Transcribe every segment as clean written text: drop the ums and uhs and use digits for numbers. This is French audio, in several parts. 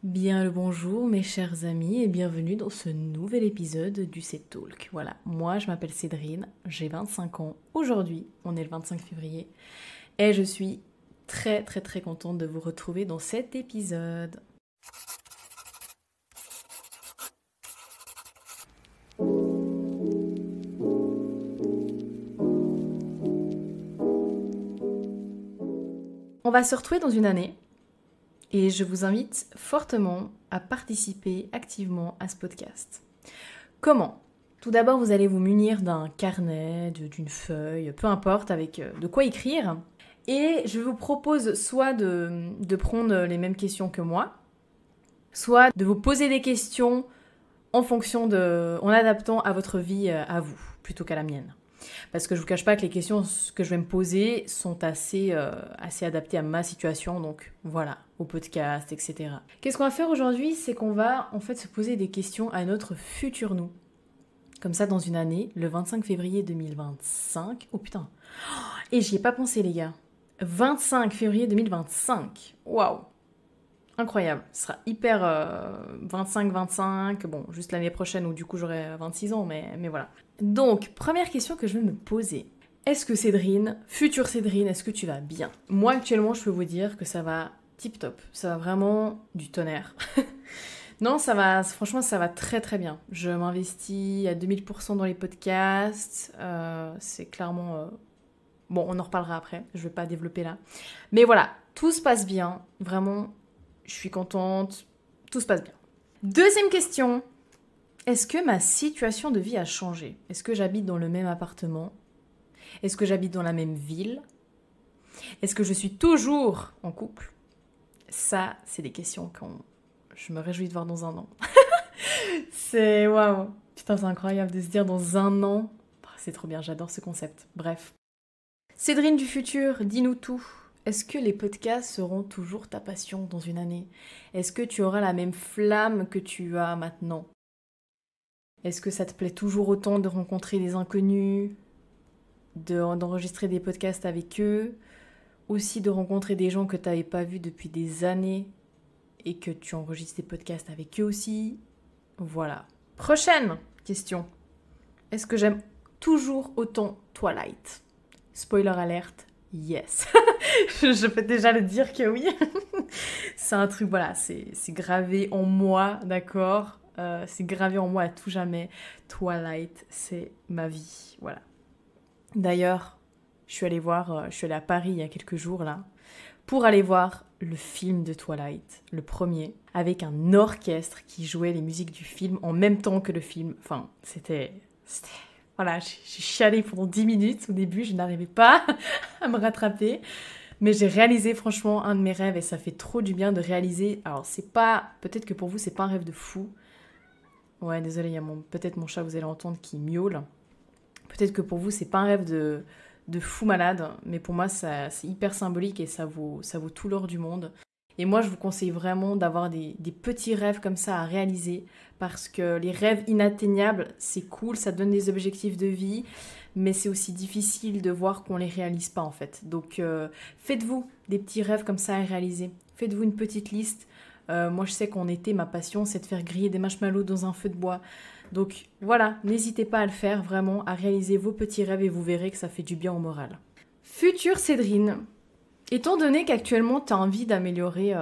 Bien le bonjour mes chers amis et bienvenue dans ce nouvel épisode du Set Talk. Voilà, moi je m'appelle Cédrine, j'ai 25 ans. Aujourd'hui, on est le 25 février et je suis très contente de vous retrouver dans cet épisode. On va se retrouver dans une année et je vous invite fortement à participer activement à ce podcast. Comment ? Tout d'abord, vous allez vous munir d'un carnet, d'une feuille, peu importe, avec de quoi écrire. Et je vous propose soit de prendre les mêmes questions que moi, soit de vous poser des questions en adaptant à votre vie, à vous, plutôt qu'à la mienne. Parce que je vous cache pas que les questions que je vais me poser sont assez adaptées à ma situation, donc voilà, au podcast, etc. Qu'est-ce qu'on va faire aujourd'hui ? C'est qu'on va en fait se poser des questions à notre futur nous. Comme ça, dans une année, le 25 février 2025... Oh putain. Et j'y ai pas pensé, les gars. 25 février 2025. Waouh. Incroyable. Ce sera hyper 25-25. Bon, juste l'année prochaine où du coup j'aurai 26 ans, mais voilà. Donc, première question que je vais me poser. Est-ce que Cédrine, future Cédrine, est-ce que tu vas bien ? Moi, actuellement, je peux vous dire que ça va tip-top. Ça va vraiment du tonnerre. Non, ça va, franchement, ça va très bien. Je m'investis à 2000% dans les podcasts. C'est clairement... Bon, on en reparlera après, je vais pas développer là. Mais voilà, tout se passe bien. Vraiment, je suis contente. Tout se passe bien. Deuxième question. Est-ce que ma situation de vie a changé ? Est-ce que j'habite dans le même appartement ? Est-ce que j'habite dans la même ville ? Est-ce que je suis toujours en couple ? Ça, c'est des questions je me réjouis de voir dans un an. C'est waouh. Putain, c'est incroyable de se dire dans un an. C'est trop bien, j'adore ce concept. Bref. Cédrine du futur, dis-nous tout. Est-ce que les podcasts seront toujours ta passion dans une année ? Est-ce que tu auras la même flamme que tu as maintenant ? Est-ce que ça te plaît toujours autant de rencontrer des inconnus, d'enregistrer des podcasts avec eux, aussi de rencontrer des gens que tu n'avais pas vus depuis des années et que tu enregistres des podcasts avec eux aussi ? Voilà. Prochaine question. Est-ce que j'aime toujours autant Twilight ? Spoiler alerte, yes. Je peux déjà le dire que oui. C'est un truc, voilà, c'est gravé en moi, d'accord ? C'est gravé en moi à tout jamais. Twilight, c'est ma vie, voilà. D'ailleurs, je suis allée à Paris il y a quelques jours, là, pour aller voir le film de Twilight, le premier, avec un orchestre qui jouait les musiques du film en même temps que le film. Enfin, c'était... Voilà, j'ai chialé pendant 10 minutes au début, je n'arrivais pas à me rattraper. Mais j'ai réalisé franchement un de mes rêves et ça fait trop du bien de réaliser. Alors c'est pas, peut-être que pour vous c'est pas un rêve de fou. Ouais, désolé, il y a peut-être mon chat, vous allez entendre, qui miaule. Peut-être que pour vous c'est pas un rêve de fou malade, mais pour moi c'est hyper symbolique et ça vaut tout l'or du monde. Et moi je vous conseille vraiment d'avoir des petits rêves comme ça à réaliser, parce que les rêves inatteignables c'est cool, ça donne des objectifs de vie, mais c'est aussi difficile de voir qu'on les réalise pas en fait. Donc faites-vous des petits rêves comme ça à réaliser, faites-vous une petite liste. Moi je sais qu'en été ma passion c'est de faire griller des marshmallows dans un feu de bois. Donc voilà, n'hésitez pas à le faire vraiment, à réaliser vos petits rêves et vous verrez que ça fait du bien au moral. Future Cédrine, étant donné qu'actuellement tu as envie d'améliorer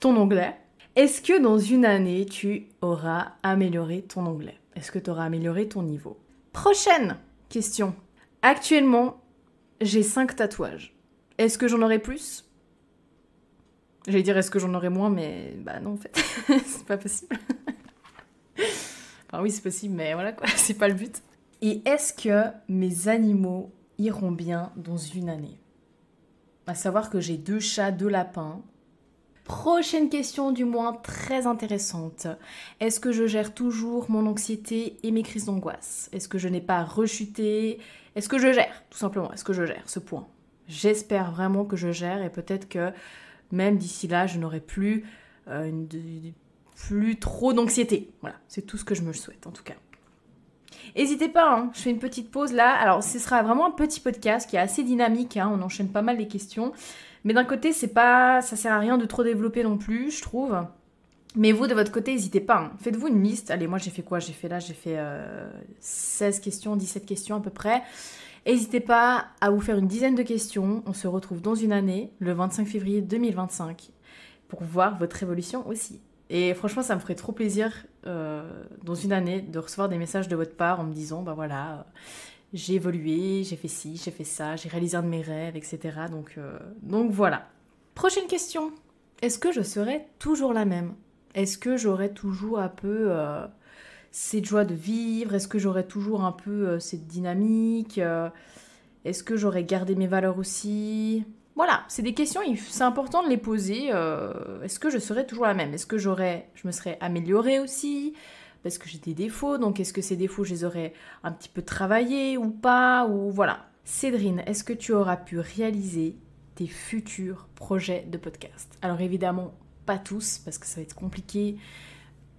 ton anglais, est-ce que dans une année tu auras amélioré ton anglais ? Est-ce que tu auras amélioré ton niveau ? Prochaine question. Actuellement, j'ai 5 tatouages. Est-ce que j'en aurai plus ? J'allais dire est-ce que j'en aurai moins, mais bah non en fait, c'est pas possible. Enfin oui, c'est possible, mais voilà quoi, c'est pas le but. Et est-ce que mes animaux iront bien dans une année ? À savoir que j'ai 2 chats, 2 lapins. Prochaine question, du moins très intéressante. Est-ce que je gère toujours mon anxiété et mes crises d'angoisse ? Est-ce que je n'ai pas rechuté ? Est-ce que je gère ? Tout simplement, est-ce que je gère ce point ? J'espère vraiment que je gère et peut-être que même d'ici là, je n'aurai plus trop d'anxiété. Voilà, c'est tout ce que je me souhaite en tout cas. N'hésitez pas, hein, je fais une petite pause là. Alors, ce sera vraiment un petit podcast qui est assez dynamique, hein, on enchaîne pas mal les questions. Mais d'un côté, ça sert à rien de trop développer non plus, je trouve. Mais vous, de votre côté, n'hésitez pas. Hein. Faites-vous une liste. Allez, moi, j'ai fait quoi? J'ai fait 16 questions, 17 questions à peu près. N'hésitez pas à vous faire une dizaine de questions. On se retrouve dans une année, le 25 février 2025, pour voir votre évolution aussi. Et franchement, ça me ferait trop plaisir, dans une année, de recevoir des messages de votre part en me disant, bah voilà, j'ai évolué, j'ai fait ci, j'ai fait ça, j'ai réalisé un de mes rêves, etc. Donc voilà. Prochaine question. Est-ce que je serai toujours la même? Est-ce que j'aurai toujours un peu cette joie de vivre? Est-ce que j'aurai toujours un peu cette dynamique? Est-ce que j'aurai gardé mes valeurs aussi? Voilà, c'est des questions, c'est important de les poser. Est-ce que je serai toujours la même? Est-ce que je me serais améliorée aussi? Parce que j'ai des défauts, donc est-ce que ces défauts, je les aurais un petit peu travaillés ou pas? Ou voilà. Cédrine, est-ce que tu auras pu réaliser tes futurs projets de podcast? Alors évidemment, pas tous, parce que ça va être compliqué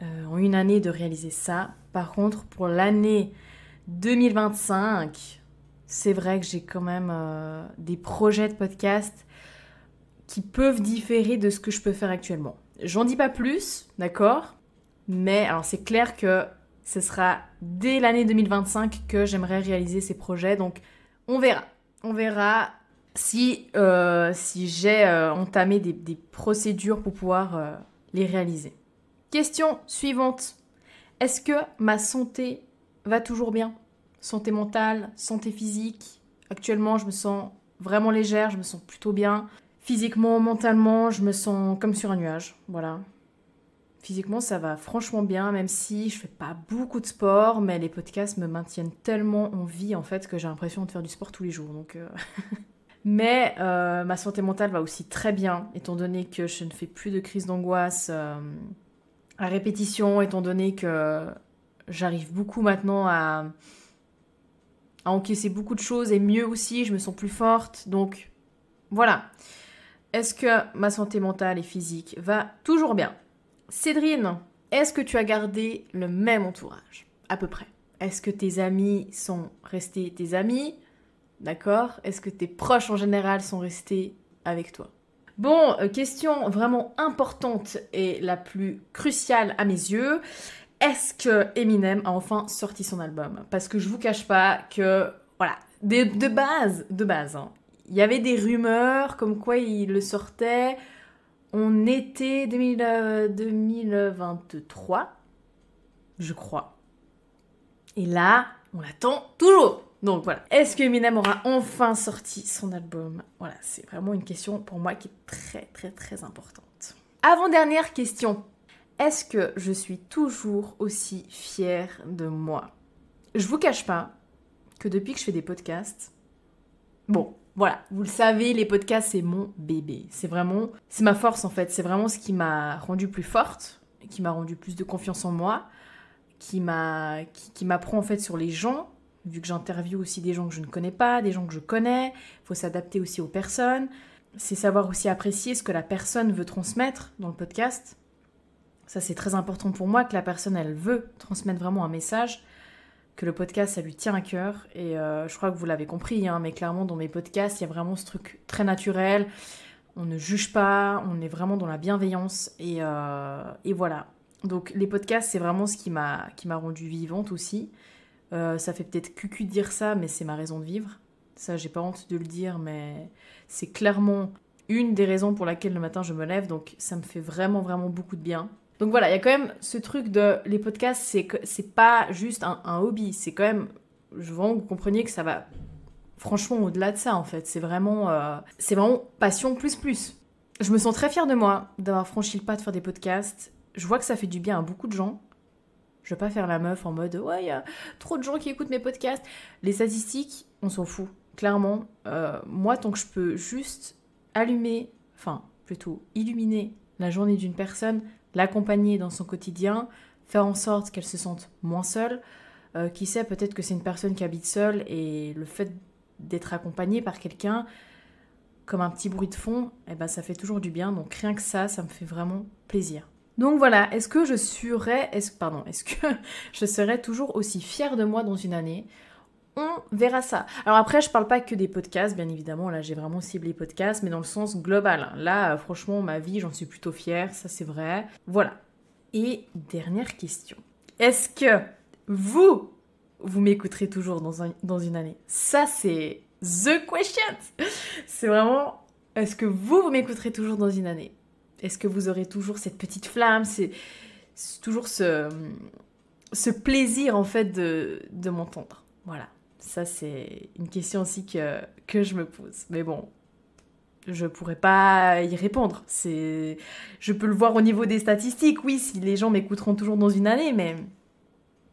en une année de réaliser ça. Par contre, pour l'année 2025, c'est vrai que j'ai quand même des projets de podcast qui peuvent différer de ce que je peux faire actuellement. J'en dis pas plus, d'accord? Mais alors c'est clair que ce sera dès l'année 2025 que j'aimerais réaliser ces projets. Donc on verra. On verra si j'ai entamé des procédures pour pouvoir les réaliser. Question suivante. Est-ce que ma santé va toujours bien? Santé mentale, santé physique. Actuellement, je me sens vraiment légère, je me sens plutôt bien. Physiquement, mentalement, je me sens comme sur un nuage. Voilà. Physiquement, ça va franchement bien, même si je fais pas beaucoup de sport, mais les podcasts me maintiennent tellement en vie, en fait, que j'ai l'impression de faire du sport tous les jours. Mais ma santé mentale va aussi très bien, étant donné que je ne fais plus de crise d'angoisse à répétition, étant donné que j'arrive beaucoup maintenant à encaisser beaucoup de choses, et mieux aussi, je me sens plus forte. Donc, voilà. Est-ce que ma santé mentale et physique va toujours bien? Cédrine, est-ce que tu as gardé le même entourage? À peu près. Est-ce que tes amis sont restés tes amis? D'accord? Est-ce que tes proches en général sont restés avec toi? Bon, question vraiment importante et la plus cruciale à mes yeux. Est-ce que Eminem a enfin sorti son album? Parce que je vous cache pas que, voilà, de base, hein, il y avait des rumeurs comme quoi il le sortait en été 2023, je crois. Et là, on l'attend toujours. Donc voilà. Est-ce que Eminem aura enfin sorti son album? Voilà, c'est vraiment une question pour moi qui est très très très importante. Avant-dernière question. Est-ce que je suis toujours aussi fière de moi? Je vous cache pas que depuis que je fais des podcasts, bon, voilà, vous le savez, les podcasts, c'est mon bébé. C'est ma force en fait. C'est vraiment ce qui m'a rendue plus forte, qui m'a rendu plus de confiance en moi, qui m'apprend en fait sur les gens, vu que j'interviewe aussi des gens que je ne connais pas, des gens que je connais. Il faut s'adapter aussi aux personnes. C'est savoir aussi apprécier ce que la personne veut transmettre dans le podcast. Ça, c'est très important pour moi, que la personne, elle veut transmettre vraiment un message, que le podcast, ça lui tient à cœur. Et je crois que vous l'avez compris, hein, mais clairement, dans mes podcasts, il y a vraiment ce truc très naturel. On ne juge pas, on est vraiment dans la bienveillance. Et voilà. Donc, les podcasts, c'est vraiment ce qui m'a rendue vivante aussi. Ça fait peut-être cucu de dire ça, mais c'est ma raison de vivre. Ça, j'ai pas honte de le dire, mais c'est clairement une des raisons pour laquelle le matin, je me lève. Donc, ça me fait vraiment, vraiment beaucoup de bien. Donc voilà, il y a quand même ce truc de... Les podcasts, c'est pas juste un hobby. C'est quand même... Je veux que vous compreniez que ça va franchement au-delà de ça, en fait. C'est vraiment passion plus plus. Je me sens très fière de moi d'avoir franchi le pas de faire des podcasts. Je vois que ça fait du bien à beaucoup de gens. Je vais pas faire la meuf en mode « Ouais, il y a trop de gens qui écoutent mes podcasts. » Les statistiques, on s'en fout. Clairement, moi, tant que je peux juste illuminer la journée d'une personne, l'accompagner dans son quotidien, faire en sorte qu'elle se sente moins seule. Qui sait, peut-être que c'est une personne qui habite seule et le fait d'être accompagnée par quelqu'un, comme un petit bruit de fond, eh ben, ça fait toujours du bien. Donc rien que ça me fait vraiment plaisir. Donc voilà, est-ce que je serais toujours aussi fière de moi dans une année? On verra ça. Alors après, je parle pas que des podcasts, bien évidemment. Là, j'ai vraiment ciblé podcasts, mais dans le sens global. Là, franchement, ma vie, j'en suis plutôt fière. Ça, c'est vrai. Voilà. Et dernière question. Est-ce que vous m'écouterez toujours dans une année? Ça, c'est the question. C'est vraiment, est-ce que vous m'écouterez toujours dans une année? Est-ce que vous aurez toujours cette petite flamme, c'est toujours ce plaisir, en fait, de m'entendre? Voilà. Ça, c'est une question aussi que je me pose. Mais bon, je pourrais pas y répondre. Je peux le voir au niveau des statistiques, oui, si les gens m'écouteront toujours dans une année,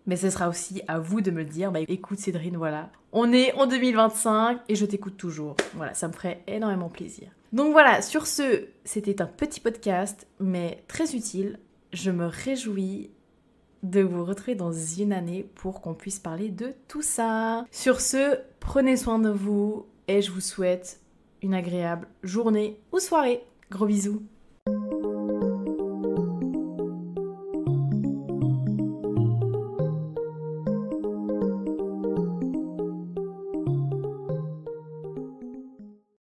mais ce sera aussi à vous de me le dire. Bah écoute Cédrine, voilà, on est en 2025 et je t'écoute toujours. Voilà, ça me ferait énormément plaisir. Donc voilà, sur ce, c'était un petit podcast, mais très utile. Je me réjouis de vous retrouver dans une année pour qu'on puisse parler de tout ça. Sur ce, prenez soin de vous et je vous souhaite une agréable journée ou soirée. Gros bisous.